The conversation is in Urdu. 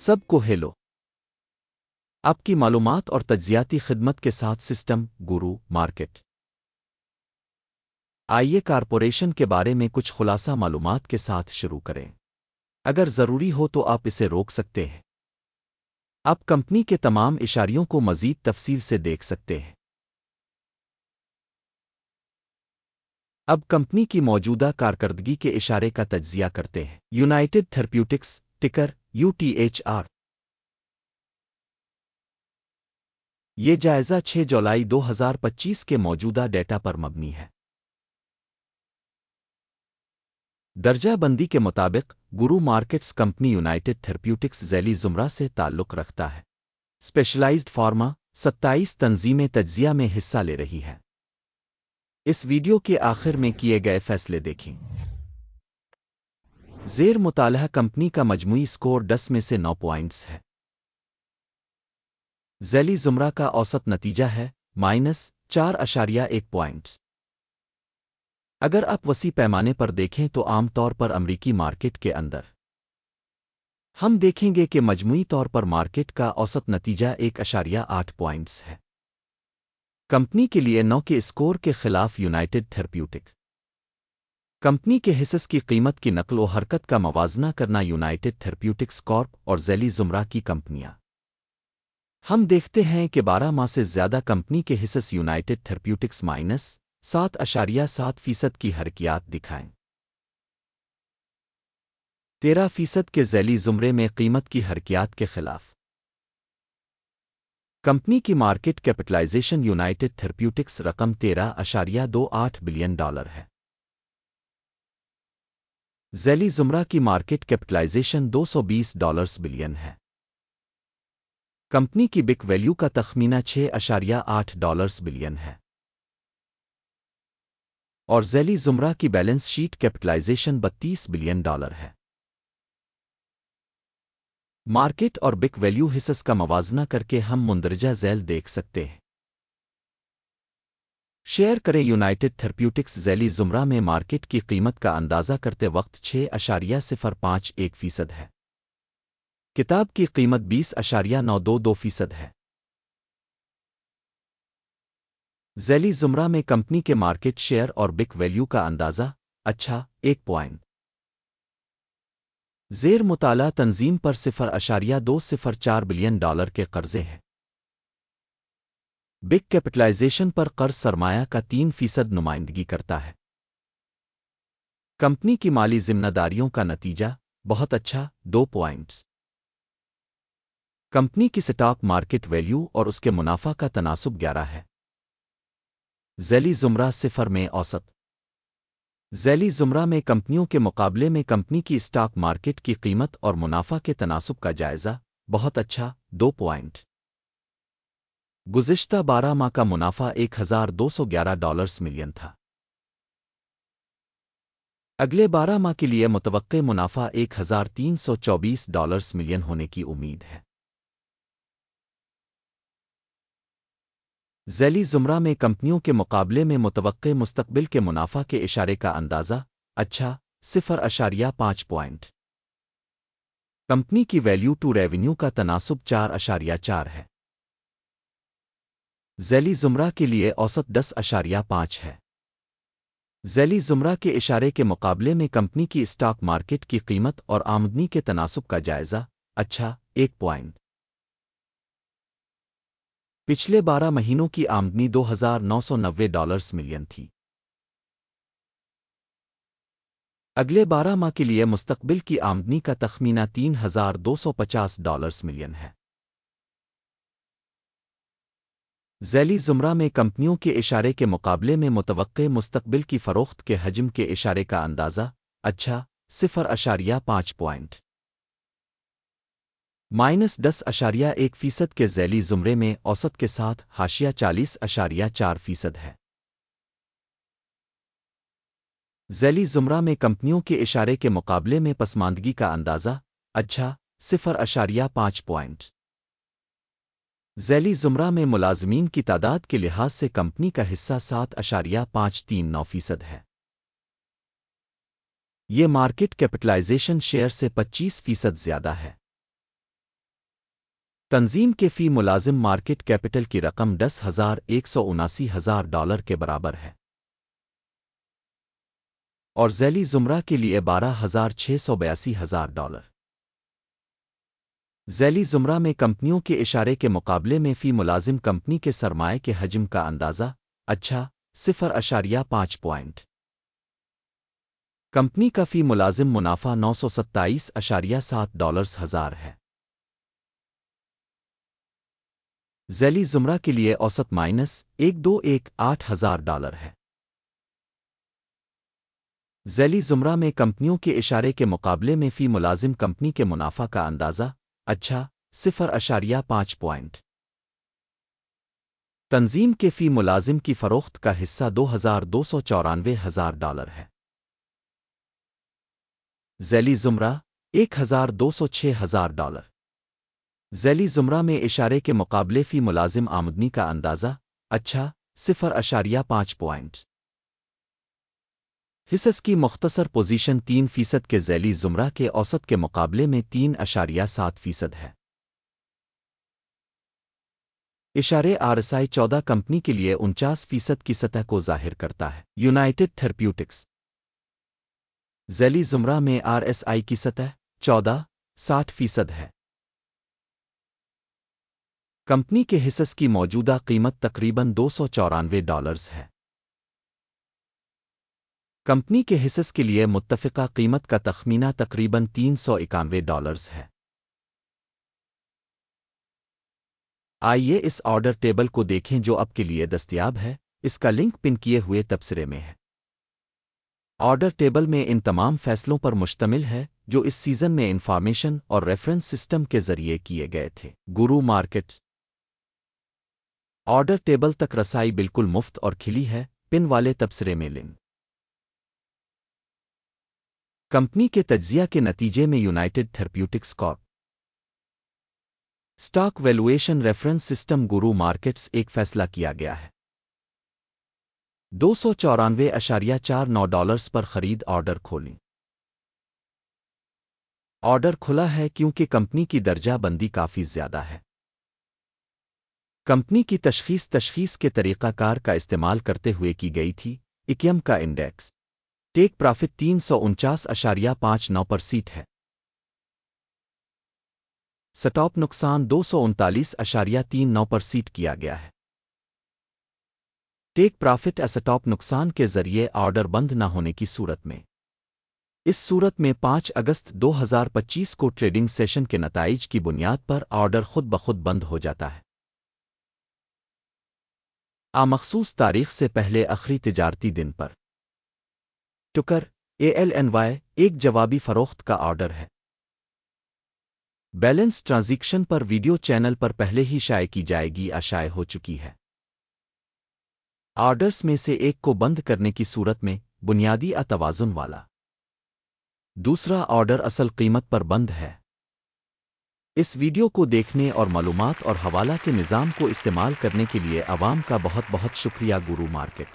سب کو ہیلو، آپ کی معلومات اور تجزیاتی خدمت کے ساتھ سسٹم گورو مارکیٹ۔ آئیے کارپوریشن کے بارے میں کچھ خلاصہ معلومات کے ساتھ شروع کریں۔ اگر ضروری ہو تو آپ اسے روک سکتے ہیں۔ آپ کمپنی کے تمام اشاریوں کو مزید تفصیل سے دیکھ سکتے ہیں۔ اب کمپنی کی موجودہ کارکردگی کے اشارے کا تجزیہ کرتے ہیں۔ یونائٹڈ تھراپیوٹکس، ٹکر UTHR۔ یہ جائزہ 6 جولائی 2025 کے موجودہ ڈیٹا پر مبنی ہے۔ درجہ بندی کے مطابق گورو مارکیٹس کمپنی یونائٹڈ تھراپیوٹکس ذیلی زمرہ سے تعلق رکھتا ہے۔ اسپیشلائزڈ فارما 27 تنظیمیں تجزیہ میں حصہ لے رہی ہیں۔ اس ویڈیو کے آخر میں کیے گئے فیصلے دیکھیں۔ زیر مطالعہ کمپنی کا مجموعی سکور 10 میں سے 9 پوائنٹس ہے۔ ذیلی زمرہ کا اوسط نتیجہ ہے -4.1 پوائنٹس۔ اگر آپ وسیع پیمانے پر دیکھیں تو عام طور پر امریکی مارکیٹ کے اندر ہم دیکھیں گے کہ مجموعی طور پر مارکیٹ کا اوسط نتیجہ 1.8 پوائنٹس ہے۔ کمپنی کے لیے 9 کے اسکور کے خلاف یونائٹڈ تھراپیوٹکس کمپنی کے حصص کی قیمت کی نقل و حرکت کا موازنہ کرنا یونائٹڈ تھراپیوٹکس کارپ اور ذیلی زمرہ کی کمپنیاں۔ ہم دیکھتے ہیں کہ 12 ماہ سے زیادہ کمپنی کے حصص یونائٹڈ تھراپیوٹکس -7.7% کی حرکیات دکھائیں۔ 13% کے ذیلی زمرے میں قیمت کی حرکیات کے خلاف۔ کمپنی کی مارکیٹ کیپٹلائزیشن یونائٹڈ تھراپیوٹکس رقم $13.28 بلین ہے۔ ذیلی زمرہ کی مارکیٹ کیپٹلائزیشن $220 بلین ہے۔ کمپنی کی بک ویلیو کا تخمینہ $6.8 بلین ہے۔ اور ذیلی زمرہ کی بیلنس شیٹ کیپٹلائزیشن $32 بلین ہے۔ مارکیٹ اور بک ویلیو حصص کا موازنہ کر کے ہم مندرجہ ذیل دیکھ سکتے ہیں۔ شیئر کریں۔ یونائٹڈ تھراپیوٹکس ذیلی زمرہ میں مارکیٹ کی قیمت کا اندازہ کرتے وقت 6.051% ہے۔ کتاب کی قیمت 20.922% ہے۔ ذیلی زمرہ میں کمپنی کے مارکیٹ شیئر اور بک ویلیو کا اندازہ 1 پوائنٹ۔ زیر مطالعہ تنظیم پر $0.204 بلین کے قرضے ہیں۔ بک کیپٹلائزیشن پر قرض سرمایہ کا 3% نمائندگی کرتا ہے۔ کمپنی کی مالی ذمہ داریوں کا نتیجہ بہت اچھا 2 پوائنٹس۔ کمپنی کی سٹاک مارکیٹ ویلیو اور اس کے منافع کا تناسب 11 ہے۔ ذیلی زمرہ 0 میں اوسط۔ ذیلی زمرہ میں کمپنیوں کے مقابلے میں کمپنی کی اسٹاک مارکیٹ کی قیمت اور منافع کے تناسب کا جائزہ بہت اچھا 2 پوائنٹ۔ گزشتہ 12 ماہ کا منافع $1,211 ملین تھا۔ اگلے 12 ماہ کے لیے متوقع منافع $1,324 ملین ہونے کی امید ہے۔ ذیلی زمرہ میں کمپنیوں کے مقابلے میں متوقع مستقبل کے منافع کے اشارے کا اندازہ 0.5 پوائنٹ۔ کمپنی کی ویلیو ٹو ریونیو کا تناسب 4.4 ہے۔ ذیلی زمرہ کے لیے اوسط 10.5 ہے۔ ذیلی زمرہ کے اشارے کے مقابلے میں کمپنی کی اسٹاک مارکیٹ کی قیمت اور آمدنی کے تناسب کا جائزہ 1 پوائنٹ۔ پچھلے 12 مہینوں کی آمدنی $2,990 ملین تھی۔ اگلے 12 ماہ کے لیے مستقبل کی آمدنی کا تخمینہ $3,250 ملین ہے۔ ذیلی زمرہ میں کمپنیوں کے اشارے کے مقابلے میں متوقع مستقبل کی فروخت کے حجم کے اشارے کا اندازہ 0.5 پوائنٹ۔ -10.1% کے ذیلی زمرے میں اوسط کے ساتھ حاشیہ 40.4% ہے۔ ذیلی زمرہ میں کمپنیوں کے اشارے کے مقابلے میں پسماندگی کا اندازہ 0.5 پوائنٹ۔ ذیلی زمرہ میں ملازمین کی تعداد کے لحاظ سے کمپنی کا حصہ 7.539% ہے۔ یہ مارکیٹ کیپٹلائزیشن شیئر سے 25% زیادہ ہے۔ تنظیم کے فی ملازم مارکیٹ کیپٹل کی رقم $10,179,000 کے برابر ہے اور ذیلی زمرہ کے لیے $12,682,000۔ ذیلی زمرہ میں کمپنیوں کے اشارے کے مقابلے میں فی ملازم کمپنی کے سرمائے کے حجم کا اندازہ 0.5 پوائنٹ۔ کمپنی کا فی ملازم منافع $927.7 ہے۔ ذیلی زمرہ کے لیے اوسط $1,218,000 ہے۔ ذیلی زمرہ میں کمپنیوں کے اشارے کے مقابلے میں فی ملازم کمپنی کے منافع کا اندازہ 0.5 پوائنٹ۔ تنظیم کے فی ملازم کی فروخت کا حصہ $2,294,000 ہے۔ ذیلی زمرہ $1,206,000۔ ذیلی زمرہ میں اشارے کے مقابلے فی ملازم آمدنی کا اندازہ 0.5 پوائنٹ۔ حصص کی مختصر پوزیشن 3% کے ذیلی زمرہ کے اوسط کے مقابلے میں 3.7% ہے۔ اشارے RSI 14 کمپنی کے لیے 49% کی سطح کو ظاہر کرتا ہے۔ یونائٹڈ تھراپیوٹکس ذیلی زمرہ میں RSI کی سطح 14.60% ہے۔ کمپنی کے حصص کی موجودہ قیمت تقریباً $294 ہے۔ کمپنی کے حصص کے لیے متفقہ قیمت کا تخمینہ تقریباً $391 ہے۔ آئیے اس آرڈر ٹیبل کو دیکھیں جو آپ کے لیے دستیاب ہے، اس کا لنک پن کیے ہوئے تبصرے میں ہے۔ آرڈر ٹیبل میں ان تمام فیصلوں پر مشتمل ہے جو اس سیزن میں انفارمیشن اور ریفرنس سسٹم کے ذریعے کیے گئے تھے۔ گورو مارکیٹ آرڈر ٹیبل تک رسائی بالکل مفت اور کھلی ہے، پن والے تبصرے میں لنک۔ کمپنی کے تجزیہ کے نتیجے میں United Therapeutics Corp stock valuation reference system Guru Markets ایک فیصلہ کیا گیا ہے۔ $294.49 پر خرید آرڈر کھولیں۔ آرڈر کھلا ہے کیونکہ کمپنی کی درجہ بندی کافی زیادہ ہے۔ کمپنی کی تشخیص کے طریقہ کار کا استعمال کرتے ہوئے کی گئی تھی۔ اکیم کا انڈیکس ٹیک پرافٹ 349.59% ہے۔ سٹاپ نقصان 239.39% کیا گیا ہے۔ ٹیک پرافٹ اسٹاپ نقصان کے ذریعے آرڈر بند نہ ہونے کی صورت میں۔ اس صورت میں 5 اگست 2025 کو ٹریڈنگ سیشن کے نتائج کی بنیاد پر آرڈر خود بخود بند ہو جاتا ہے۔ مخصوص تاریخ سے پہلے آخری تجارتی دن پر ٹکر ALNY ایک جوابی فروخت کا آرڈر ہے۔ بیلنس ٹرانزیکشن پر ویڈیو چینل پر پہلے ہی شائع کی جائے گی شائع ہو چکی ہے۔ آرڈرز میں سے ایک کو بند کرنے کی صورت میں بنیادی توازن والا دوسرا آرڈر اصل قیمت پر بند ہے۔ اس ویڈیو کو دیکھنے اور معلومات اور حوالہ کے نظام کو استعمال کرنے کے لیے عوام کا بہت بہت شکریہ۔ گورو مارکیٹ